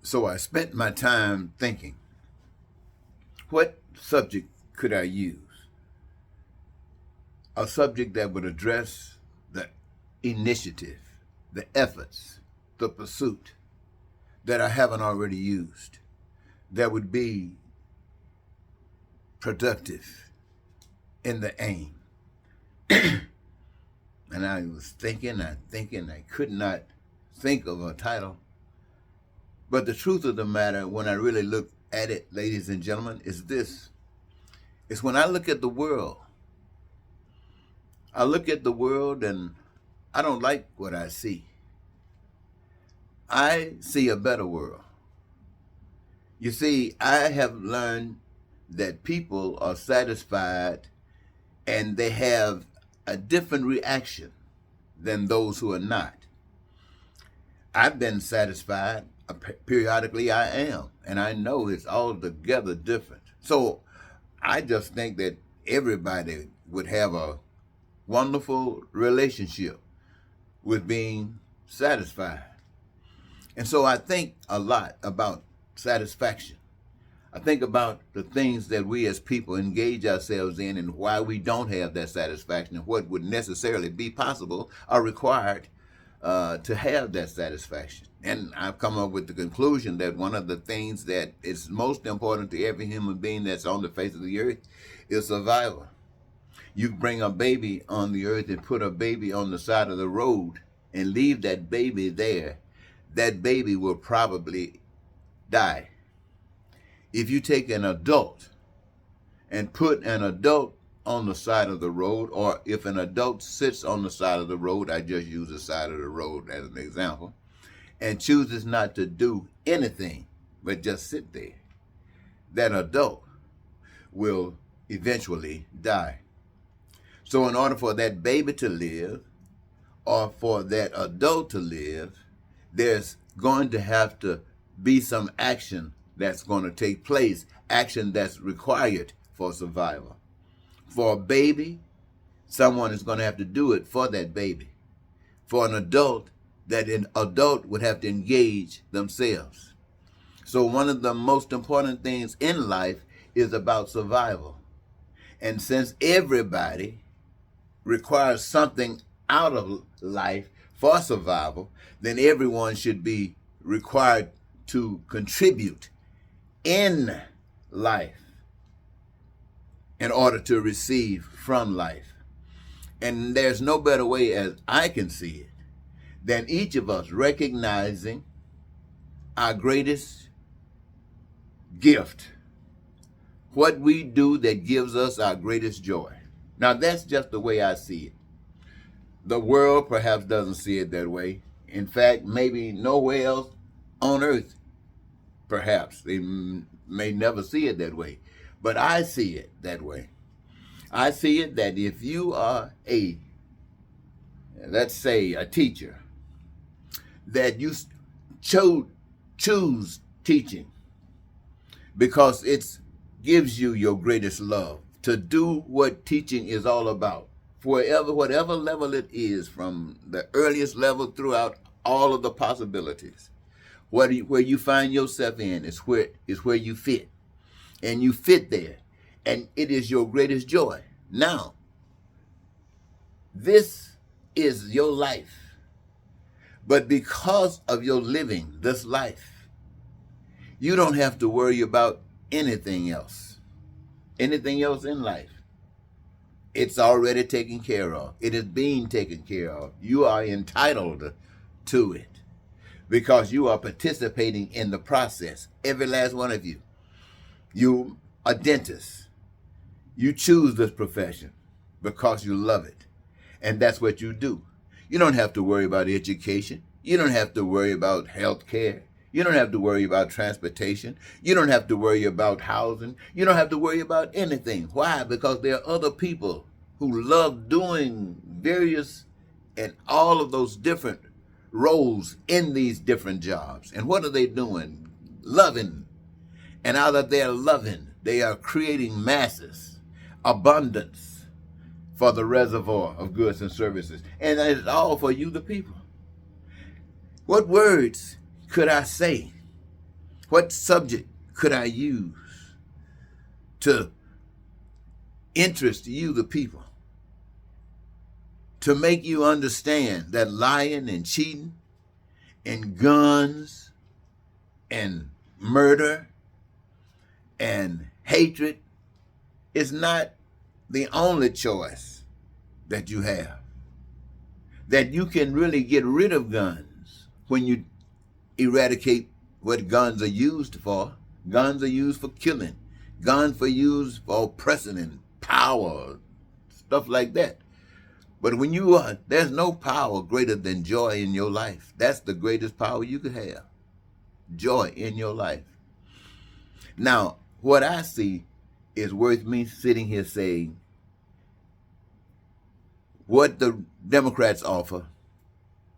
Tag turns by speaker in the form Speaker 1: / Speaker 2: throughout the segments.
Speaker 1: So I spent my time thinking, what subject could I use? A subject that would address the initiative, the efforts, the pursuit that I haven't already used, that would be productive in the aim. And I was thinking, I could not think of a title. But the truth of the matter, when I really look at it, ladies and gentlemen, is this. It's when I look at the world. I look at the world and I don't like what I see. I see a better world. You see, I have learned that people are satisfied and they have a different reaction than those who are not. I've been satisfied. Periodically I am. And I know it's altogether different. So I just think that everybody would have a wonderful relationship with being satisfied. And so I think a lot about satisfaction. I think about the things that we as people engage ourselves in and why we don't have that satisfaction and what would necessarily be possible or required to have that satisfaction. And I've come up with the conclusion that one of the things that is most important to every human being that's on the face of the earth is survival. You bring a baby on the earth and put a baby on the side of the road and leave that baby there, that baby will probably die. If you take an adult and put an adult on the side of the road, or if an adult sits on the side of the road, I just use the side of the road as an example, and chooses not to do anything but just sit there, that adult will eventually die. So in order for that baby to live, or for that adult to live, there's going to have to be some action that's going to take place, action that's required for survival. For a baby, someone is going to have to do it for that baby. For an adult, that an adult would have to engage themselves. So one of the most important things in life is about survival. And since everybody requires something out of life for survival, then everyone should be required to contribute in life in order to receive from life. And there's no better way, as I can see it, than each of us recognizing our greatest gift, what we do that gives us our greatest joy. Now, that's just the way I see it. The world perhaps doesn't see it that way. In fact, maybe nowhere else on earth, perhaps. They may never see it that way. But I see it that way. I see it that if you are let's say, a teacher, that you choose teaching because it gives you your greatest love to do what teaching is all about. Whatever level it is, from the earliest level throughout all of the possibilities, where you find yourself in is where you fit, and you fit there, and it is your greatest joy. Now, this is your life, but because of your living this life, you don't have to worry about anything else in life. It's already taken care of. It is being taken care of. You are entitled to it because you are participating in the process. Every last one of you. You are dentists. You choose this profession because you love it. And that's what you do. You don't have to worry about education. You don't have to worry about health care. You don't have to worry about transportation. You don't have to worry about housing. You don't have to worry about anything. Why? Because there are other people who love doing various and all of those different roles in these different jobs. And what are they doing? Loving. And out of their loving, they are creating masses, abundance for the reservoir of goods and services. And it's all for you, the people. What words could I say What subject could I use to interest you, the people, to make you understand that lying and cheating and guns and murder and hatred is not the only choice that you have? That you can really get rid of guns when you eradicate what guns are used for. Guns are used for killing. Guns are used for oppression and power, stuff like that. But when there's no power greater than joy in your life. That's the greatest power you could have. Joy in your life. Now, what I see is worth me sitting here saying, what the Democrats offer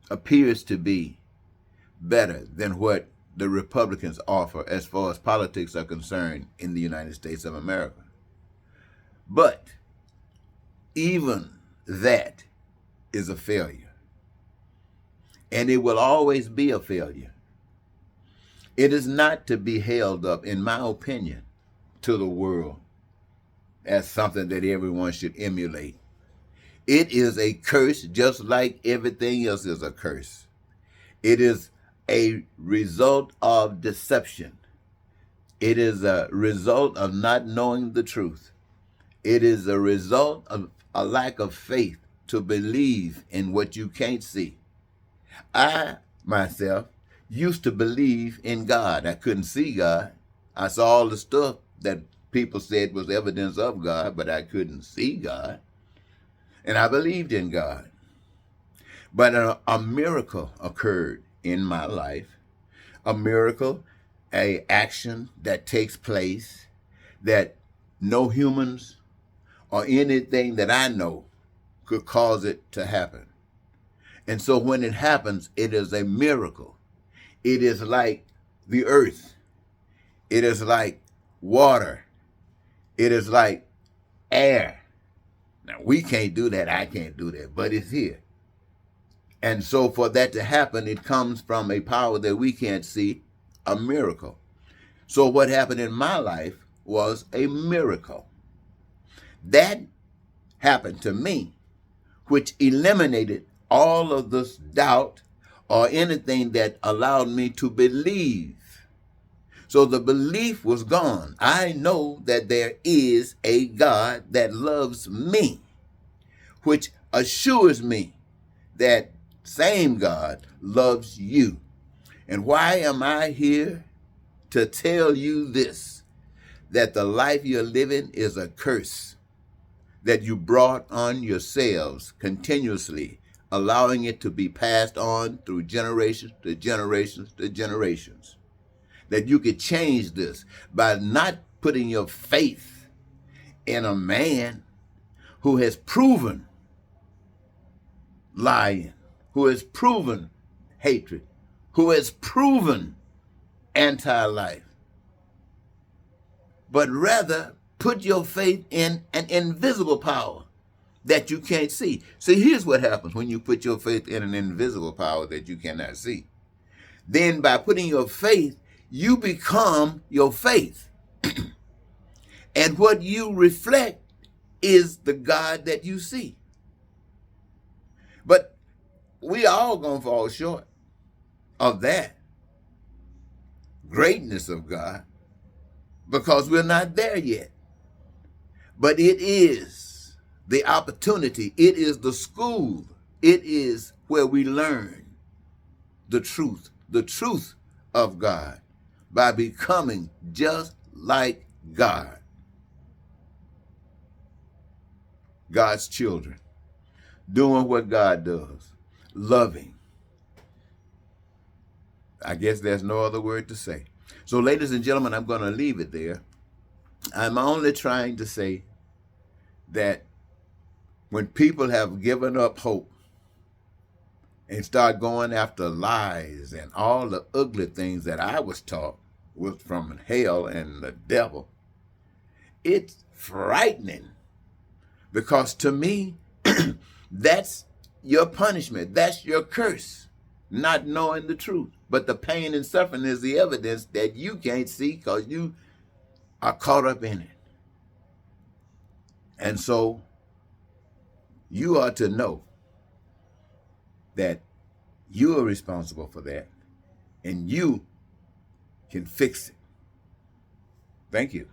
Speaker 1: appears to be better than what the Republicans offer as far as politics are concerned in the United States of America. But even that is a failure. And it will always be a failure. It is not to be held up, in my opinion, to the world as something that everyone should emulate. It is a curse, just like everything else is a curse. It is a result of deception. It is a result of not knowing the truth. It is a result of a lack of faith to believe in what you can't see. I, myself, used to believe in God. I couldn't see God. I saw all the stuff that people said was evidence of God, but I couldn't see God. And I believed in God. But a miracle occurred in my life. A miracle, an action that takes place that no humans or anything that I know could cause it to happen. And so when it happens, it is a miracle. It is like the earth. It is like water. It is like air. Now, we can't do that. I can't do that, but it's here. And so for that to happen, it comes from a power that we can't see, a miracle. So what happened in my life was a miracle. That happened to me, which eliminated all of this doubt or anything that allowed me to believe. So the belief was gone. I know that there is a God that loves me, which assures me that same God loves you. And why am I here? To tell you this, that the life you're living is a curse that you brought on yourselves continuously, allowing it to be passed on through generations to generations to generations. That you could change this by not putting your faith in a man who has proven lying, who has proven hatred, who has proven anti-life, but rather put your faith in an invisible power that you can't see. See, here's what happens when you put your faith in an invisible power that you cannot see. Then by putting your faith, you become your faith. And what you reflect is the God that you see. But we all gonna fall short of that greatness of God because we're not there yet. But it is the opportunity. It is the school. It is where we learn the truth of God by becoming just like God. God's children, doing what God does, loving. I guess there's no other word to say. So, ladies and gentlemen, I'm going to leave it there. I'm only trying to say that when people have given up hope and start going after lies and all the ugly things that I was taught was from hell and the devil, it's frightening. Because to me, that's your punishment. That's your curse, not knowing the truth. But the pain and suffering is the evidence that you can't see because you are caught up in it. And so you are to know that you are responsible for that and you can fix it. Thank you.